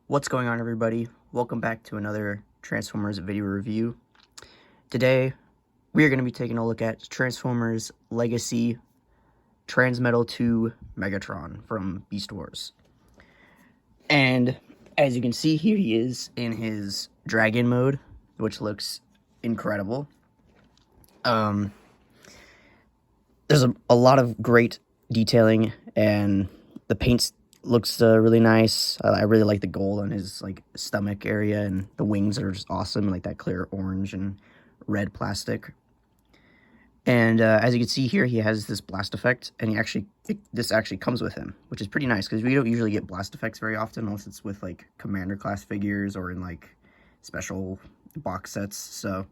What's going on, everybody? Welcome back to another Transformers video review. Today, we are going to be taking a look at Transformers Legacy Transmetal 2 Megatron from Beast Wars. And as you can see, here he is in his dragon mode, which looks incredible. There's a lot of great detailing, and the paint looks really nice. I really like the gold on his stomach area, and the wings are just awesome, like that clear orange and red plastic. And as you can see here, he has this blast effect, and this actually comes with him, which is pretty nice because we don't usually get blast effects very often unless it's with like commander class figures or in like special box sets. So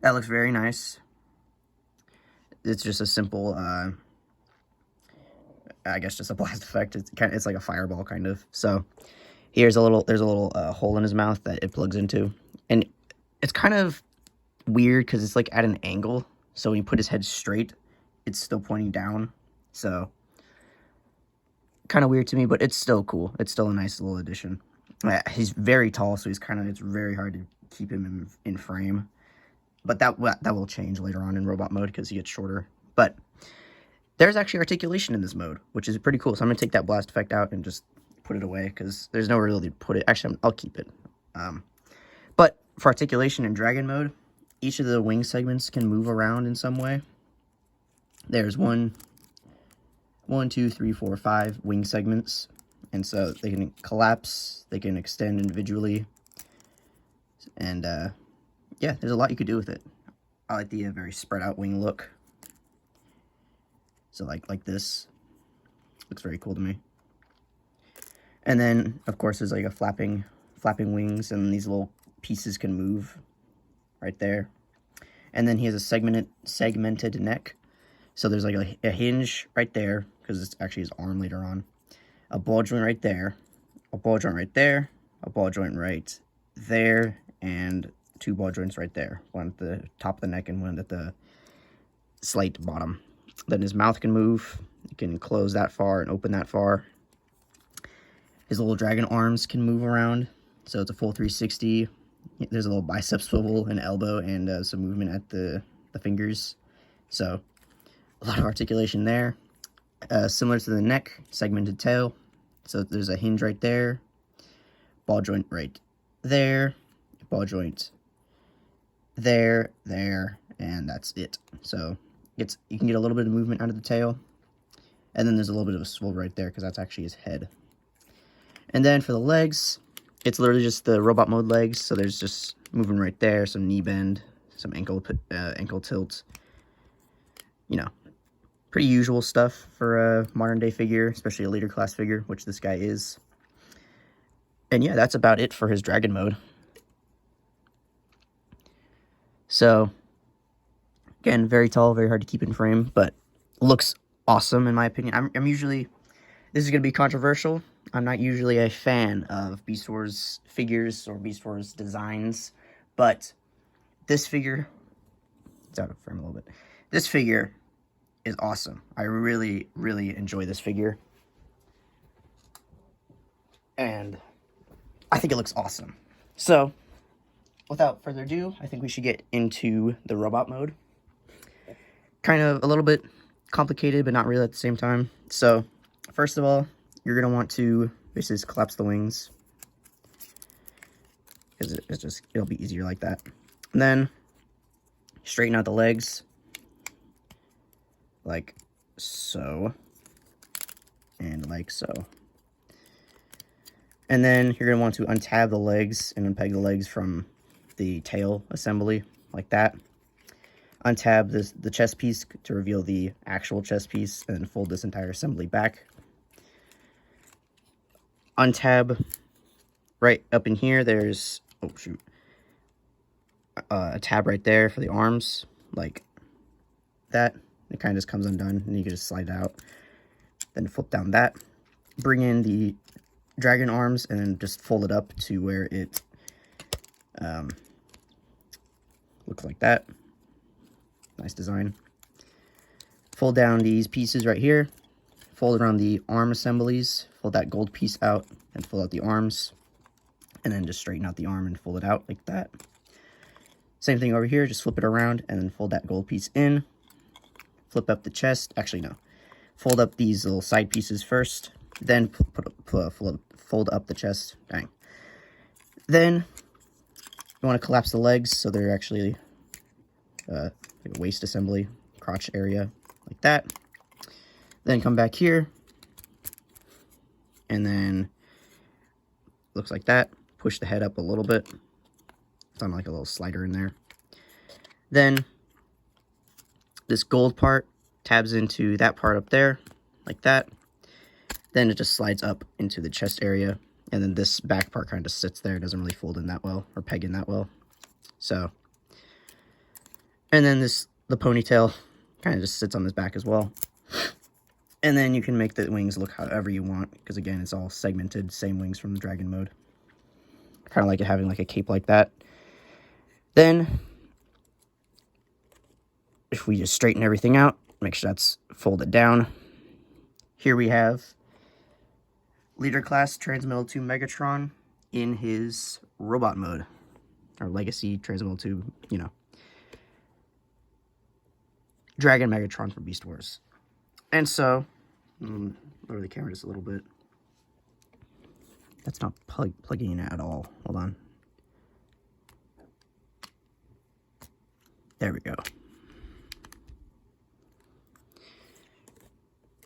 that looks very nice. It's just a simple I guess just a blast effect. It's like a fireball kind of. So there's a little hole in his mouth that it plugs into, and it's kind of weird because it's like at an angle. So when you put his head straight, it's still pointing down. So kind of weird to me, but it's still cool. It's still a nice little addition. He's very tall, so it's very hard to keep him in frame. But that will change later on in robot mode because he gets shorter. But there's actually articulation in this mode, which is pretty cool. So I'm going to take that blast effect out and just put it away because there's nowhere really to put it. Actually, I'll keep it. But for articulation in dragon mode, each of the wing segments can move around in some way. There's one, two, three, four, 5 wing segments. And so they can collapse, they can extend individually. And yeah, there's a lot you could do with it. I like the very spread out wing look. So like this, looks very cool to me. And then of course there's like a flapping wings, and these little pieces can move right there. And then he has a segmented neck. So there's like a hinge right there because it's actually his arm later on. A ball joint right there, a ball joint right there, a ball joint right there, and 2 ball joints right there. One at the top of the neck and one at the slight bottom. Then his mouth can move. You can close that far and open that far. His little dragon arms can move around. So it's a full 360. There's a little bicep swivel and elbow and some movement at the fingers. So a lot of articulation there. Similar to the neck, segmented tail. So there's a hinge right there. Ball joint right there. Ball joint there, and that's it. So you can get a little bit of movement out of the tail, and then there's a little bit of a swivel right there because that's actually his head. And then for the legs, it's literally just the robot mode legs. So there's just movement right there, some knee bend, some ankle tilt. You know, pretty usual stuff for a modern day figure, especially a leader class figure, which this guy is. And yeah, that's about it for his dragon mode. So again, very tall, very hard to keep in frame, but looks awesome in my opinion. I'm usually, this is going to be controversial. I'm not usually a fan of Beast Wars figures or Beast Wars designs, but this figure, it's out of frame a little bit. This figure is awesome. I really, really enjoy this figure. And I think it looks awesome. So, without further ado, I think we should get into the robot mode. Kind of a little bit complicated, but not really at the same time. So, first of all, you're going to want to basically collapse the wings, because it'll be easier like that. And then straighten out the legs like so, and like so. And then you're going to want to untab the legs and unpeg the legs from the tail assembly like that. Untab the chest piece to reveal the actual chest piece, and then fold this entire assembly back. Untab right up in here, there's, oh shoot, a tab right there for the arms, like that. It kind of just comes undone, and you can just slide it out. Then flip down that. Bring in the dragon arms, and then just fold it up to where it looks like that. Nice design. Fold down these pieces right here. Fold around the arm assemblies. Fold that gold piece out, and fold out the arms, and then just straighten out the arm and fold it out like that. Same thing over here, just flip it around and then fold that gold piece in. Flip up the chest. Actually, no. Fold up these little side pieces first, then fold up the chest. Dang. Then you want to collapse the legs so they're actually like a waist assembly, crotch area, like that. Then come back here, and then looks like that. Push the head up a little bit. It's on like a little slider in there. Then this gold part tabs into that part up there, like that. Then it just slides up into the chest area, and then this back part kind of sits there. It doesn't really fold in that well, or peg in that well. So, and then the ponytail kind of just sits on his back as well. And then you can make the wings look however you want, because again, it's all segmented, same wings from the dragon mode. Kind of like it having like a cape like that. Then, if we just straighten everything out, make sure that's folded down. Here we have Leader Class Transmetal 2 Megatron in his robot mode. Or Legacy Transmetal 2, you know. Dragon Megatron from Beast Wars. And so, lower the camera just a little bit. That's not plugging in at all. Hold on. There we go.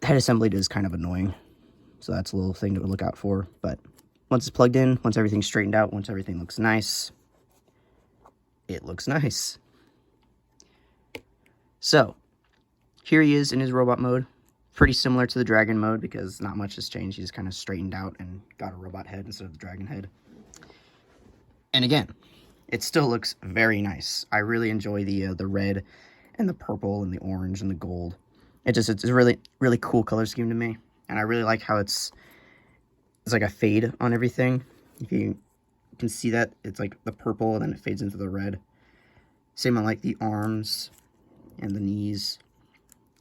Head assembly is kind of annoying, so that's a little thing to look out for. But once it's plugged in, once everything's straightened out, once everything looks nice, it looks nice. So, here he is in his robot mode. Pretty similar to the dragon mode because not much has changed. He's kind of straightened out and got a robot head instead of the dragon head. And again, it still looks very nice. I really enjoy the red and the purple and the orange and the gold. It's a really, really cool color scheme to me. And I really like how it's like a fade on everything. If you can see that, it's like the purple and then it fades into the red. Same on like the arms and the knees.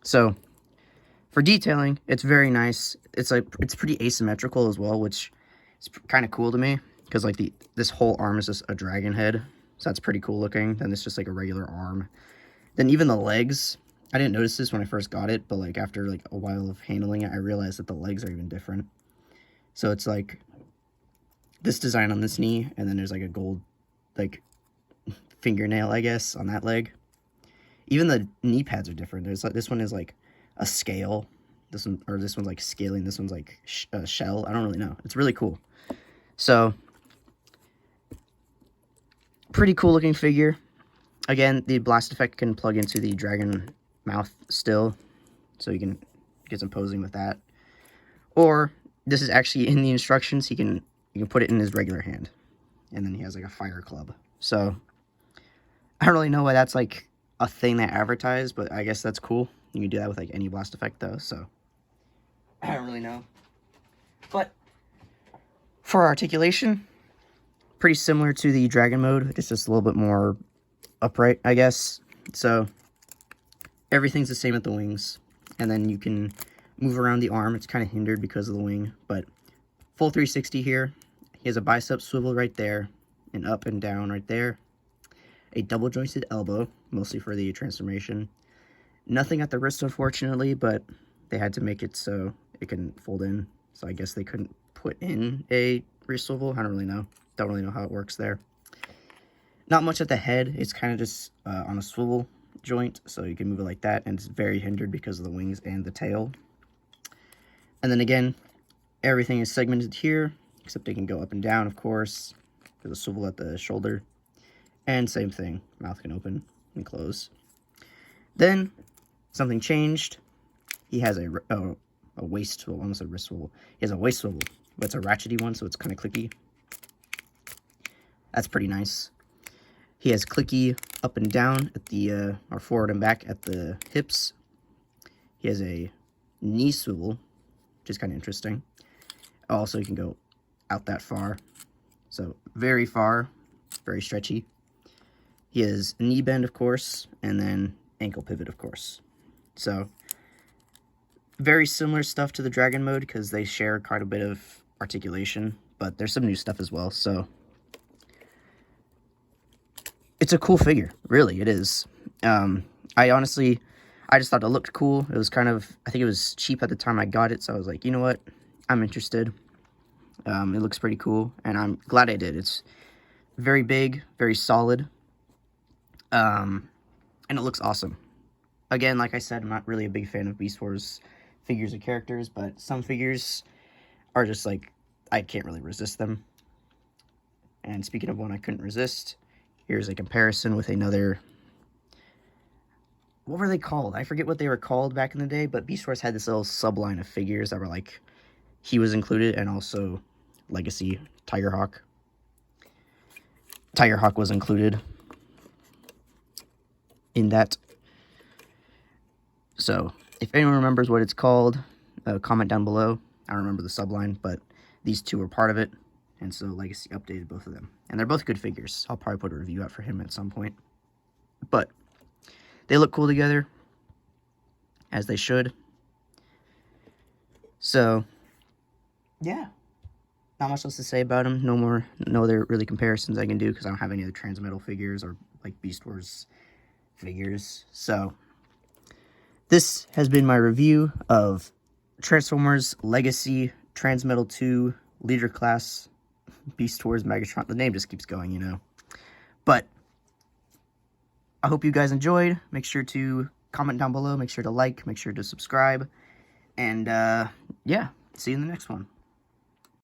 So, for detailing, it's very nice. It's pretty asymmetrical as well, which is kind of cool to me. Because like this whole arm is just a dragon head. So that's pretty cool looking. Then it's just like a regular arm. Then even the legs, I didn't notice this when I first got it, but like after like a while of handling it, I realized that the legs are even different. So it's like this design on this knee, and then there's like a gold like fingernail, I guess, on that leg. Even the knee pads are different. There's like this one is like a scale. This one's like scaling. This one's like a shell. I don't really know. It's really cool. So pretty cool looking figure. Again, the blast effect can plug into the dragon mouth still, so you can get some posing with that. Or this is actually in the instructions. You can put it in his regular hand, and then he has like a fire club. So I don't really know why that's like a thing they advertise, but I guess that's cool. You can do that with like any blast effect though. So I don't really know, but for articulation, pretty similar to the dragon mode. It's just a little bit more upright, I guess. So everything's the same at the wings, and then you can move around the arm. It's kind of hindered because of the wing, but full 360 here. He has a bicep swivel right there, and up and down right there. A double jointed elbow, mostly for the transformation. Nothing at the wrist, unfortunately, but they had to make it so it can fold in. So I guess they couldn't put in a wrist swivel. I don't really know. Don't really know how it works there. Not much at the head. It's kind of just on a swivel joint, so you can move it like that, and it's very hindered because of the wings and the tail. And then again, everything is segmented here, except they can go up and down, of course. There's a swivel at the shoulder. And same thing, mouth can open and close. Then, something changed. He has a waist swivel, almost a wrist swivel. He has a waist swivel, but it's a ratchety one, so it's kind of clicky. That's pretty nice. He has clicky up and down at the, or forward and back at the hips. He has a knee swivel, which is kind of interesting. Also, you can go out that far. So, very far, very stretchy. He has a knee bend, of course, and then ankle pivot, of course. So, very similar stuff to the dragon mode because they share quite a bit of articulation, but there's some new stuff as well, so it's a cool figure, really, it is. I just thought it looked cool. It was kind of, I think it was cheap at the time I got it, so I was like, you know what, I'm interested. It looks pretty cool, and I'm glad I did. It's very big, very solid, and it looks awesome. Again, like I said, I'm not really a big fan of Beast Wars figures or characters, but some figures are just like, I can't really resist them. And speaking of one I couldn't resist, here's a comparison with another, what were they called? I forget what they were called back in the day, but Beast Wars had this little subline of figures that were like, he was included, and also Legacy Tigerhawk. Tigerhawk was included in that. So, if anyone remembers what it's called, comment down below. I don't remember the subline, but these two were part of it, and so Legacy updated both of them. And they're both good figures. I'll probably put a review out for him at some point. But they look cool together, as they should. So, yeah. Not much else to say about them. No other really comparisons I can do, because I don't have any other Transmetal figures or, like, Beast Wars figures. So, this has been my review of Transformers Legacy Transmetal 2 Leader Class Beast Wars Megatron. The name just keeps going, you know. But I hope you guys enjoyed. Make sure to comment down below. Make sure to like. Make sure to subscribe. And, yeah, see you in the next one.